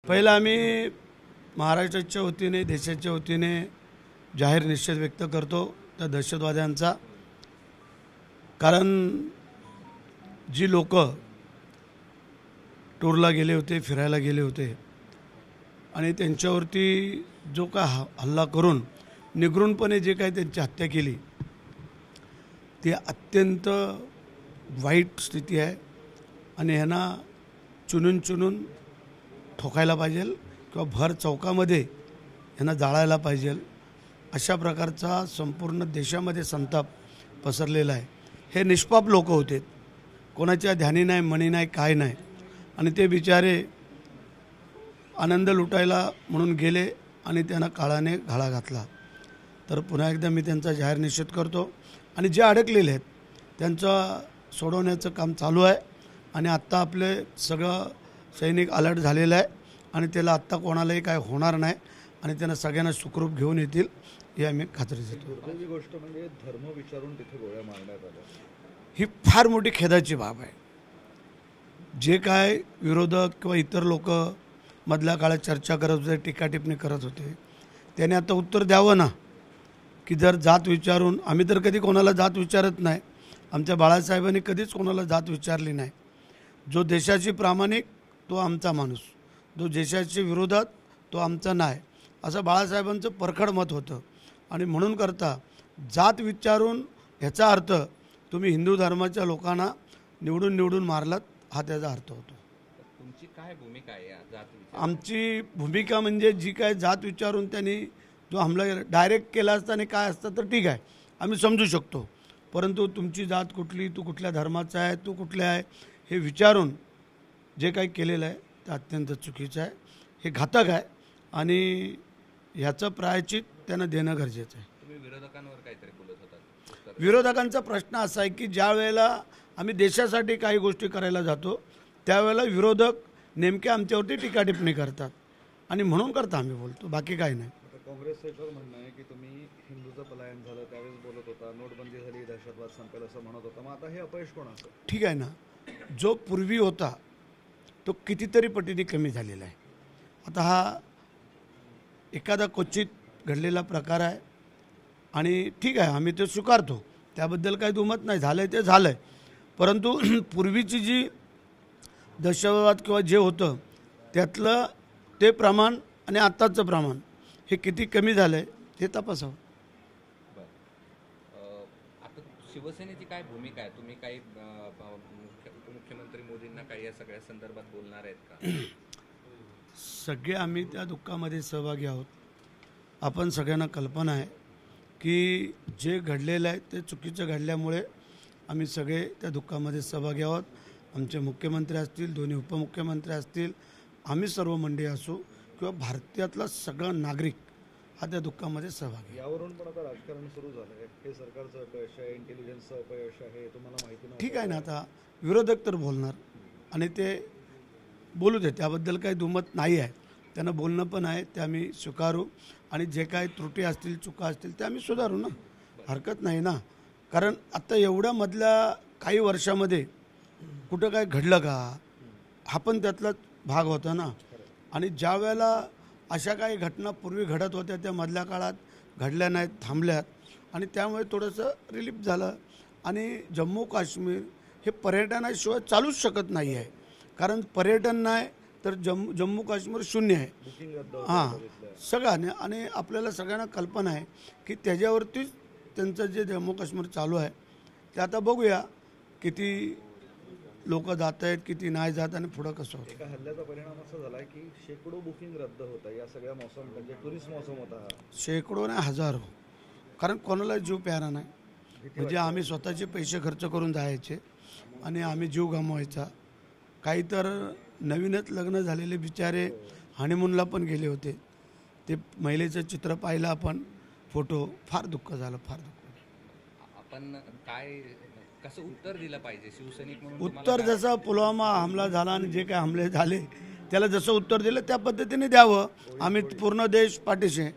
पहिला आम्ही महाराष्ट्राच्या वतीने देशाच्या वतीने जाहीर निषेध व्यक्त करतो त्या दहशतवाद्यांचा। कारण जी लोक टूरला गेले होते, फिरायला गेले होते आणि त्यांच्यावरती जो का हल्ला करून निगृणपणे जे काही त्यांची हत्या केली ती अत्यंत वाईट स्थिती आहे आणि ह्यांना चुनून चुनून ठोकायला पाहिजे किंवा भर चौकामध्ये ह्यांना जाळायला पाहिजे। अशा प्रकारचा संपूर्ण देशामध्ये संताप पसरलेला आहे। हे निष्पाप लोक होते, कोणाच्या ध्यानी नाही, मनी नाही, काय नाही, आणि ते बिचारे आनंद लुटायला म्हणून गेले आणि त्यांना काळाने घाला घातला। तर पुन्हा एकदा मी त्यांचा जाहीर निषेध करतो आणि जे अडकलेले आहेत त्यांचं सोडवण्याचं काम चालू आहे आणि आत्ता आपले सगळं सैनिक अलर्ट झालेलं आहे आणि त्याला आत्ता कोणालाही काय होणार नाही आणि त्यांना सगळ्यांना सुखरूप घेऊन येतील हे आम्ही खात्री देतो। दुर्दैवी गोष्ट म्हणजे धर्म विचारून तिथे गोळ्या मारण्यात आल्या, ही फार मोठी खेदाची बाब आहे। जे काय विरोधक किंवा इतर लोक मधल्या काळात चर्चा करत होते, टीका टिप्पणी करत होते, त्याने आता उत्तर द्यावं ना की जर जात विचारून, आम्ही तर कधी कोणाला जात विचारत नाही, आमच्या बाळासाहेबांनी कधीच कोणाला जात विचारली नाही। जो देशाची प्रामाणिक तो आमचा माणूस, जो देशाच्या विरोधात तो आमचा नाही, असं बाळासाहेबांचं परखड मत होतं। आणि म्हणून करता जात विचारून ह्याचा अर्थ तुम्ही हिंदू धर्माच्या लोकांना निवडून मारलात हा त्याचा अर्थ होतो। तुमची काय भूमिका आहे या जात विचार? आमची भूमिका म्हणजे जी काय जात विचारून त्यांनी जो हमला डायरेक्ट केला असताना काय असतं तर ठीक आहे, आम्ही समजू शकतो, परंतु तुमची जात कुठली, तू कुठल्या धर्माचा आहे, तू कुठल्या आहे, हे विचारून जे काही केलेलं आहे ते अत्यंत चुकीचं आहे, हे घातक आहे आणि ह्याचं प्रायश्चित त्यांना देणं गरजेचं आहे। तुम्ही विरोधकांवर काहीतरी बोलत होता। विरोधकांचा प्रश्न असा आहे की ज्या वेळेला आम्ही देशासाठी काही गोष्टी करायला जातो त्यावेळेला विरोधक नेमके आमच्यावरती टीका टिप्पणी करतात आणि म्हणून करता आम्ही बोलतो, बाकी काही नाही। काँग्रेसचं याच्यावर म्हणणं आहे की तुम्ही हिंदूचं पलायन झालं त्यावेळेस बोलत होता, नोटबंदी झाली, दहशतवाद संपेल असं म्हणत होता, मग आता हे अपयश कोणाचं? ठीक आहे ना, जो पूर्वी होता तो कितीतरी पटीने कमी झालेला आहे। आता हा एखादा क्वचित घडलेला प्रकार आहे आणि ठीक आहे, आम्ही ते स्वीकारतो, त्याबद्दल काही दुमत नाही, झालं आहे ते झालं आहे, परंतु पूर्वीची जी दहशतवाद किंवा जे होतं त्यातलं ते प्रमाण आणि आत्ताचं प्रमाण हे किती कमी झालं आहे हे तपासावं। आता शिवसेनेची काय भूमिका आहे? तुम्ही काही उपमुख्यमंत्री मोदींना काही या सगळ्या संदर्भात बोलणार आहेत का? सगळे आम्ही त्या दुःखामध्ये सहभागी आहोत। आपण सगळ्यांना कल्पना आहे की जे घडलेलं आहे ते चुकीचं घडल्यामुळे आम्ही सगळे त्या दुःखामध्ये सहभागी आहोत। आमचे मुख्यमंत्री असतील, दोन्ही उपमुख्यमंत्री असतील, आम्ही सर्व मंडळी असू किंवा भारतातला सगळा नागरिक हा त्या दुःखामध्ये सहभागी। यावरून पण आता राजकारण सुरू झालं आहे, हे सरकारचं अपयश आहे, इंटेलिजन्सचं अपयश आहे, तुम्हाला माहिती नाही? ठीक आहे ना, आता विरोधक तर बोलणार आणि ते बोलू दे, त्याबद्दल काही दुमत नाही आहे, त्यांना बोलणं पण आहे, ते आम्ही स्वीकारू आणि जे काही त्रुटी असतील, चुका असतील ते आम्ही सुधारू ना, हरकत नाही ना। कारण आता एवढ्या मधल्या काही वर्षामध्ये कुठं काय घडलं का, हा पण त्यातलाच भाग होता ना। आणि ज्या वेळेला अशा काही घटना पूर्वी घडत होत्या त्या मधल्या काळात घडल्या नाहीत, थांबल्यात आणि त्यामुळे थोडंसं रिलीफ झालं। आणि जम्मू काश्मीर हे पर्यटनाशिवाय चालूच शकत नाही आहे, कारण पर्यटन नाही तर जम्मू काश्मीर शून्य आहे। हां, सगळ्यांनी आणि आपल्याला सगळ्यांना कल्पना आहे की त्याच्यावरतीच त्यांचं जे जम्मू काश्मीर चालू आहे ते आता बघूया किती लोक जात आहेत, किती नाही जात आणि पुढं कसं होतं। एका हल्ल्याचा परिणाम असा झाला की शेकडो बुकिंग रद्द होतं या सगळ्या मौसम, म्हणजे टुरिस्ट मौसम होता हा। शेकडो नाही, हजारो, कारण कोणाला जीव प्यारा नाही, म्हणजे आम्ही स्वतःचे पैसे खर्च करून जायचे आणि आम्ही जीव गमवायचा। काही तर नवीनच लग्न झालेले बिचारे हनीमूनला पण गेले होते, ते महिलेचं चित्र पाहिलं आपण, फोटो, फार दुःख झालं, फार दुःख। आपण काय कसं उत्तर दिलं पाहिजे शिवसैनिक म्हणून? उत्तर जसं पुलवामा हमला झाला आणि जे काही हमले झाले त्याला जसं उत्तर दिलं त्या पद्धतीने द्यावं, आम्ही पूर्ण देश पाठीशी आहे।